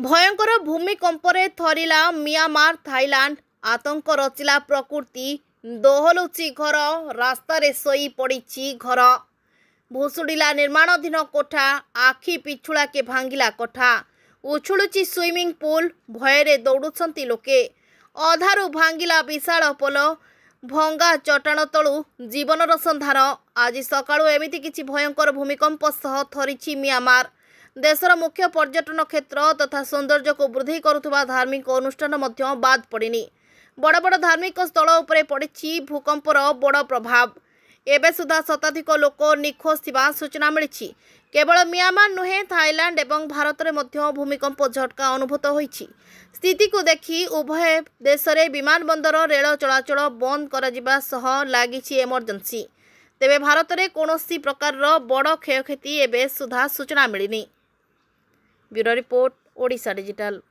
भयंकर भूमिकंपरे थरिला Myanmar Thailand आतंक रचिला प्रकृति दोहलुची घर रास्तारे सोई पड़ी घर भुशुड़िला निर्माणाधीन कोठा आखि पिछुड़ा के भांगिला कोठा उछुलुची स्विमिंग पूल भୟରେ दौड़ुछंती लोके अधारू भांगिला विशाल पोल भंगा चट्टाण तलु जीवनर संधान आज सकाळु एमिति किछि भयंकर भूमिकंप सह थरिछि म्यांमार देशर मुख्य पर्यटन क्षेत्र तथा सौंदर्य को वृद्धि करुवा धार्मिक अनुष्ठान मध्य बाद पड़िनी बड़ बड़ धार्मिक स्थल उपरे पड़ी भूकंपर बड़ प्रभाव एबे सुधा शताधिक लोक निखोज थिबा सूचना मिली केवल म्यांमार नुहे थाईलैंड एवं भारत में मध्य भूमिकंप झटका अनुभूत होईछि स्थिति को देखि उभय देश में विमान बंदर रेल चलाचल बंद करा सह लागिछि इमरजेंसी तेबे भारत में कौनसी प्रकार बड़ क्षयक्षति एबे सुधा सूचना मिलिनी। Bureau report Odisha digital.